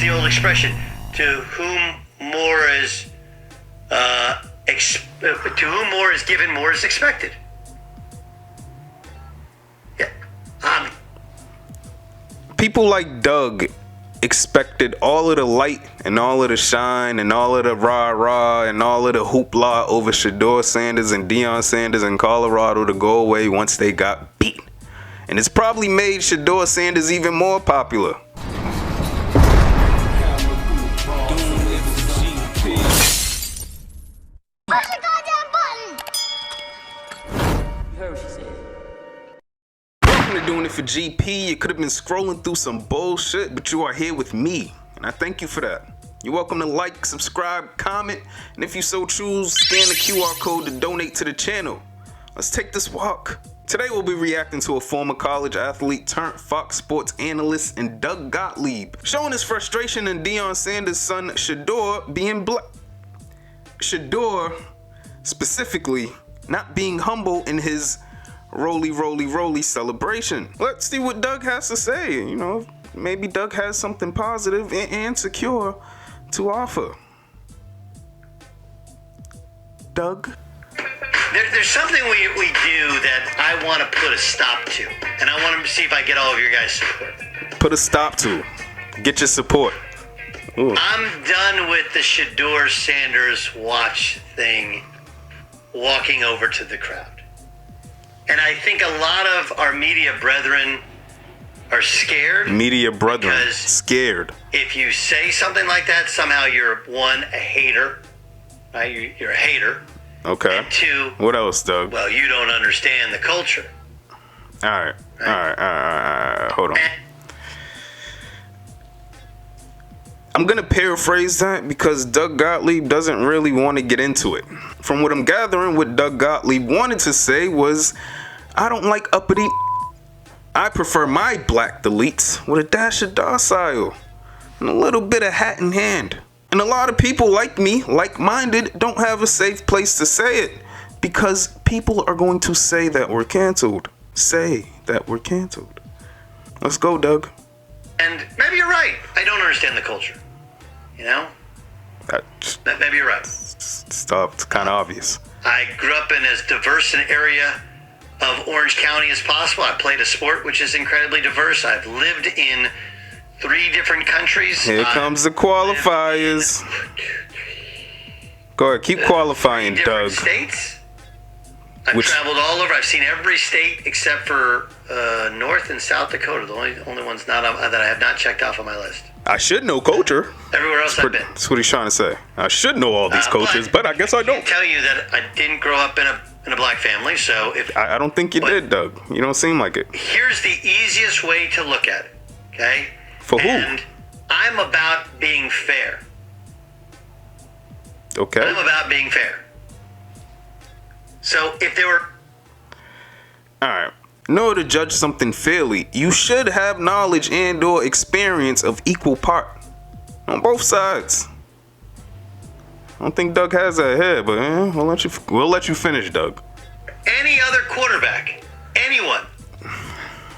the old expression, to whom more is given, more is expected. Yeah. People like Doug expected all of the light and all of the shine and all of the rah-rah and all of the hoopla over Shadeur Sanders and Deion Sanders in Colorado to go away once they got beat. And it's probably made Shadeur Sanders even more popular. Welcome to Doing It for GP. You could have been scrolling through some bullshit, but you are here with me, and I thank you for that. You're welcome to like, subscribe, comment, and if you so choose, scan the QR code to donate to the channel. Let's take this walk. Today we'll be reacting to a former college athlete turned Fox Sports analyst and Doug Gottlieb showing his frustration in Deion Sanders' son Shadeur being black. Shadeur specifically not being humble in his roly celebration. Let's see what Doug has to say. You know, maybe Doug has something positive and secure to offer. Doug? There's something we do that I want to put a stop to, and I want to see if I get all of your guys' support. Put a stop to. Get your support. Ooh. I'm done with the Shadeur Sanders watch thing, walking over to the crowd. And I think a lot of our media brethren are scared. Media brethren, scared. If you say something like that, somehow you're, one, a hater. Right? You're a hater. Okay. And two, what else, Doug? well, you don't understand the culture. All right. Hold on. I'm going to paraphrase that because Doug Gottlieb doesn't really want to get into it. From what I'm gathering, what Doug Gottlieb wanted to say was, I don't like uppity. I prefer my black deletes with a dash of docile and a little bit of hat in hand. And a lot of people like me, like-minded, don't have a safe place to say it because people are going to say that we're canceled. Say that we're canceled. Let's go, Doug. And maybe you're right. I don't understand the culture. You know? Maybe you're right. Stop. It's kind of obvious. I grew up in as diverse an area of Orange County as possible. I played a sport which is incredibly diverse. I've lived in 3 different countries. Here comes the qualifiers. Go ahead, keep qualifying, Doug. States. I've traveled all over. I've seen every state except for North and South Dakota. The only ones not that I have not checked off on my list. I should know culture. Everywhere else I've been. That's what he's trying to say. I should know all these cultures, but I guess I don't. I can tell you that I didn't grow up in a black family, so if I don't think you did, Doug. You don't seem like it. Here's the easiest way to look at it. Okay. For who? And I'm about being fair. Okay. I'm about being fair. So if there were... Alright. In order to judge something fairly, you should have knowledge and or experience of equal part. On both sides. I don't think Doug has that here, but we'll let you finish, Doug. Any other quarterback, anyone,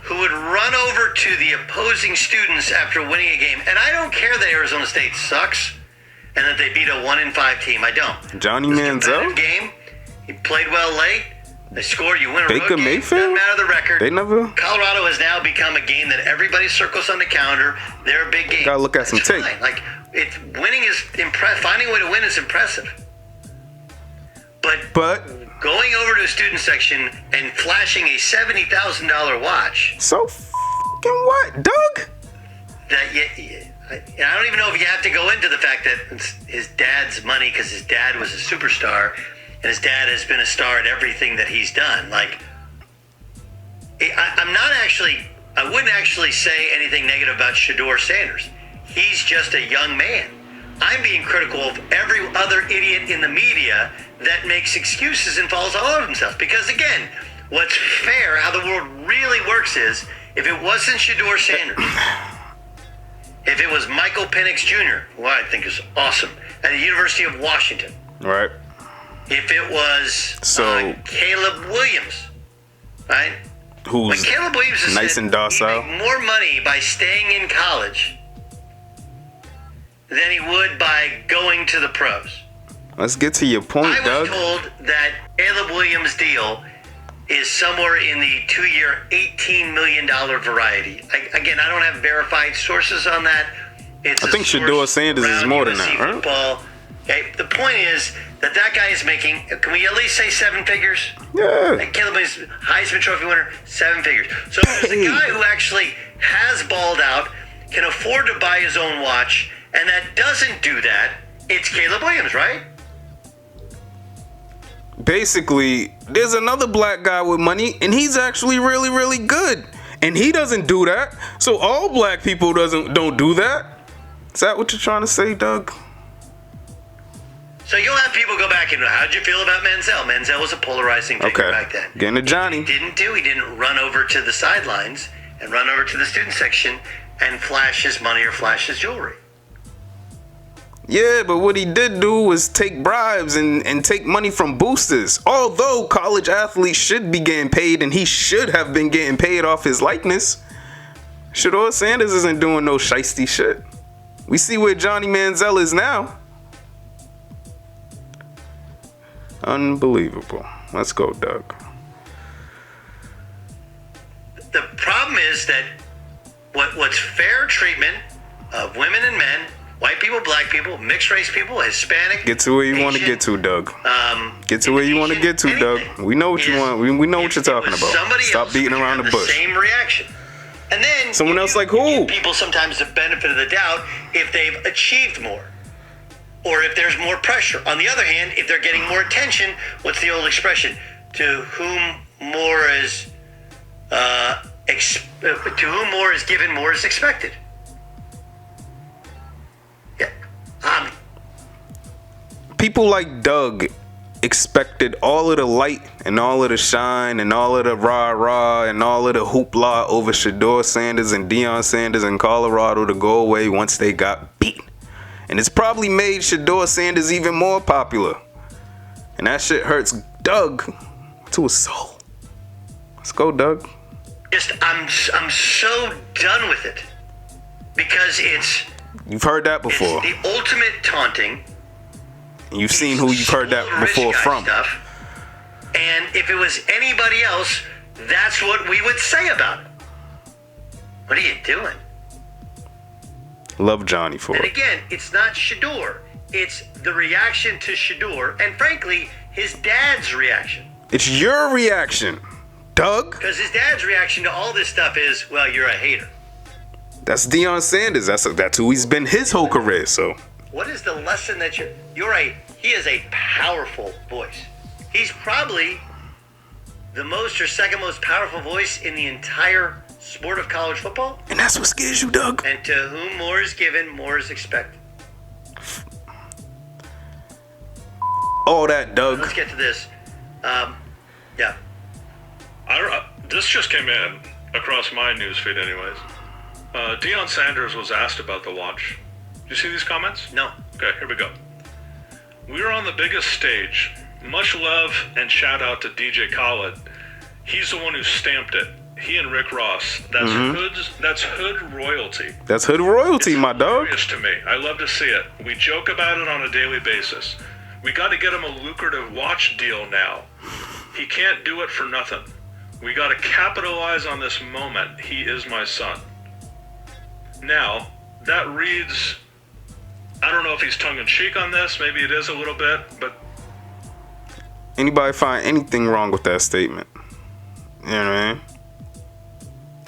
who would run over to the opposing students after winning a game, and I don't care that Arizona State sucks and that they beat a 1-5 team. I don't. Johnny Manziel game. He played well late. They scored. You win a Baker road game. Mayfield? Doesn't matter the record. They never. Colorado has now become a game that everybody circles on the calendar. They're a big game. Gotta look at some tape. Like winning is impressive. Finding a way to win is impressive. But going over to a student section and flashing a $70,000 watch. So fucking what, Doug? I don't even know if you have to go into the fact that it's his dad's money because his dad was a superstar and his dad has been a star at everything that he's done. Like, I wouldn't actually say anything negative about Shadeur Sanders. He's just a young man. I'm being critical of every other idiot in the media that makes excuses and falls all over themselves. Because again, what's fair, how the world really works is, if it wasn't Shadeur Sanders, if it was Michael Penix Jr., who I think is awesome, at the University of Washington. Right. If it was Caleb Williams, right? Who's Caleb Williams is nice and docile. You make more money by staying in college than he would by going to the pros. Let's get to your point, I Doug. was told that Caleb Williams' deal is somewhere in the 2-year, $18 million variety. Again, I don't have verified sources on that. It's I think Shadeur Sanders is more than that, right? Football. Okay, the point is that guy is making, can we at least say 7 figures? Yeah. Like Caleb Williams, Heisman Trophy winner, 7 figures. So there's a guy who actually has balled out, can afford to buy his own watch, and that doesn't do that. It's Caleb Williams, right? Basically, there's another black guy with money, and he's actually really, really good, and he doesn't do that. So all black people don't do that. Is that what you're trying to say, Doug? So you'll have people go back and how'd you feel about Manziel? Manziel was a polarizing figure back then. Getting to Johnny. He didn't run over to the sidelines and run over to the student section and flash his money or flash his jewelry. Yeah, but what he did do was take bribes and take money from boosters. Although college athletes should be getting paid, and he should have been getting paid off his likeness, Shadeur Sanders isn't doing no shiesty shit. We see where Johnny Manziel is now. Unbelievable. Let's go, Doug. The problem is that what's fair treatment of women and men, white people, black people, mixed race people, Hispanic. Get to where you want to get to, Doug. Get to where you want to get to, Doug. We know what you want. We know what you're talking about. Stop beating around the bush. Same reaction. And then someone else like who? People sometimes the benefit of the doubt if they've achieved more, or if there's more pressure. On the other hand, if they're getting more attention, what's the old expression? To whom more is given, more is expected. Yeah. People like Doug expected all of the light and all of the shine and all of the rah-rah and all of the hoopla over Shadeur Sanders and Deion Sanders in Colorado to go away once they got beat. And it's probably made Shadeur Sanders even more popular. And that shit hurts Doug to his soul. Let's go, Doug. I'm so done with it. Because you've heard that before. It's the ultimate taunting. You've seen who you've heard that before from. Stuff. And if it was anybody else, that's what we would say about it. What are you doing? Love Johnny for it. And again, it's not Shadeur. It's the reaction to Shadeur, and frankly, his dad's reaction. It's your reaction, Doug. Because his dad's reaction to all this stuff is, well, you're a hater. That's Deion Sanders. That's who he's been his whole career, so. What is the lesson that he is a powerful voice. He's probably the most or second most powerful voice in the entire sport of college football. And that's what scares you, Doug. And to whom more is given, more is expected. All that, Doug. Let's get to this. Yeah. This just came in across my newsfeed anyways. Deion Sanders was asked about the launch. Did you see these comments? No. Okay, here we go. We are on the biggest stage. Much love and shout out to DJ Khaled. He's the one who stamped it. He and Rick Ross. That's hood royalty. That's hood royalty, my dog. It's to me. I love to see it. We joke about it on a daily basis. We got to get him a lucrative watch deal now. He can't do it for nothing. We got to capitalize on this moment. He is my son. Now, that reads, I don't know if he's tongue-in-cheek on this. Maybe it is a little bit, but... Anybody find anything wrong with that statement? You know what I mean?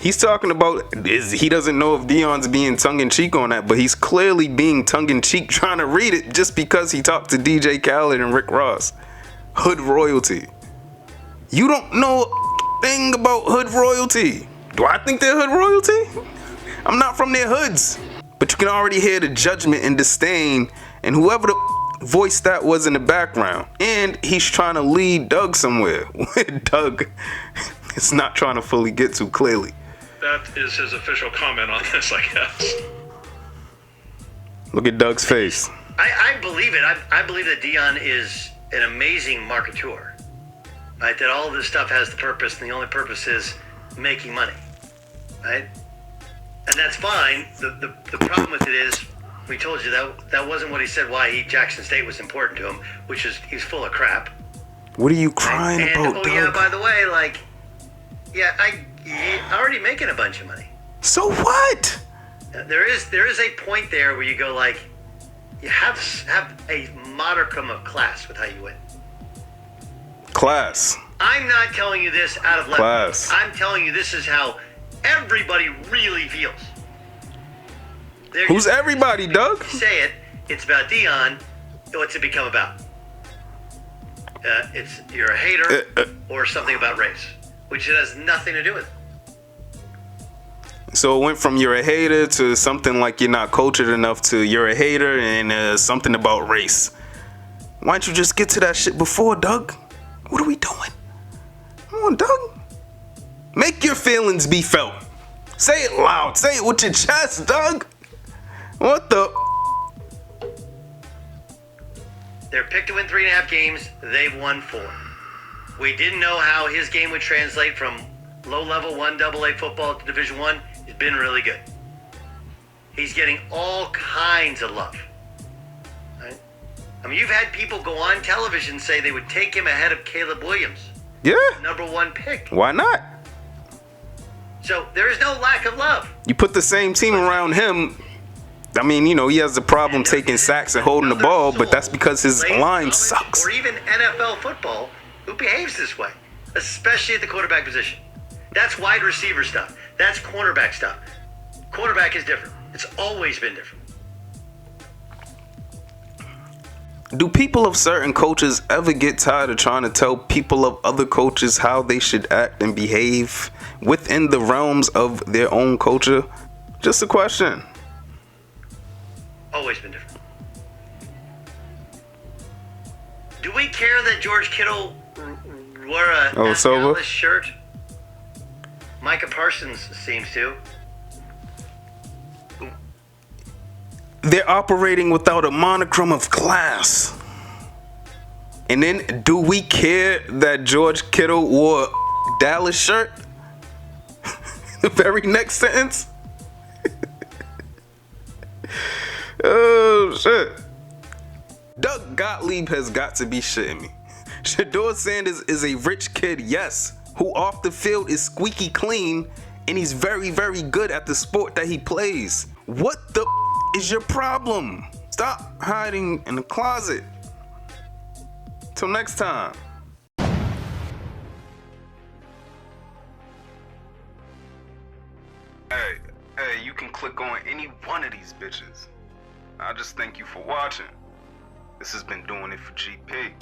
He's talking about, he doesn't know if Deion's being tongue-in-cheek on that, but he's clearly being tongue-in-cheek trying to read it just because he talked to DJ Khaled and Rick Ross. Hood royalty. You don't know a thing about hood royalty. Do I think they're hood royalty? I'm not from their hoods. But you can already hear the judgment and disdain and whoever the voice that was in the background. And he's trying to lead Doug somewhere where Doug is not trying to fully get to clearly. That is his official comment on this, I guess. Look at Doug's face. I believe it. I believe that Deion is an amazing marketeur. Right? That all this stuff has the purpose, and the only purpose is making money. Right? And that's fine. The problem with it is We told you that wasn't what he said. Why Jackson State was important to him, which is he's full of crap. What are you crying And about, oh Doug? yeah, by the way, like, yeah, he's already making a bunch of money. So what? There is a point there where you go like, you have a modicum of class with how you win. Class. I'm not telling you this out of left. Class. I'm telling you this is how everybody really feels. Who's everybody, Doug? Say it. It's about Dion. What's it become about? It's you're a hater or something about race, which it has nothing to do with it. So it went from you're a hater to something like you're not cultured enough to you're a hater and something about race. Why don't you just get to that shit before, Doug? What are we doing? Come on, Doug. Make your feelings be felt. Say it loud. Say it with your chest, Doug. What the? They're picked to win 3.5 games. They've won 4. We didn't know how his game would translate from low-level 1AA football to Division I. He's been really good. He's getting all kinds of love. Right? I mean, you've had people go on television say they would take him ahead of Caleb Williams. Yeah. Number 1 pick. Why not? So there is no lack of love. You put the same team around him. I mean, you know, he has a problem taking sacks and holding the ball, but that's because his line sucks. Or even NFL football who behaves this way, especially at the quarterback position. That's wide receiver stuff. That's cornerback stuff. Quarterback is different. It's always been different. Do people of certain coaches ever get tired of trying to tell people of other coaches how they should act and behave within the realms of their own culture? Just a question. Always been different. Do we care that George Kittle wore a nationalist shirt? Micah Parsons seems to. They're operating without a monochrome of class. And then, do we care that George Kittle wore a Dallas shirt? The very next sentence. Oh, shit. Doug Gottlieb has got to be shitting me. Shadeur Sanders is a rich kid, yes, who off the field is squeaky clean, and he's very, very good at the sport that he plays. What the is your problem? Stop hiding in the closet. Till next time. Hey, you can click on any one of these bitches. I just thank you for watching. This has been Doing It for GP.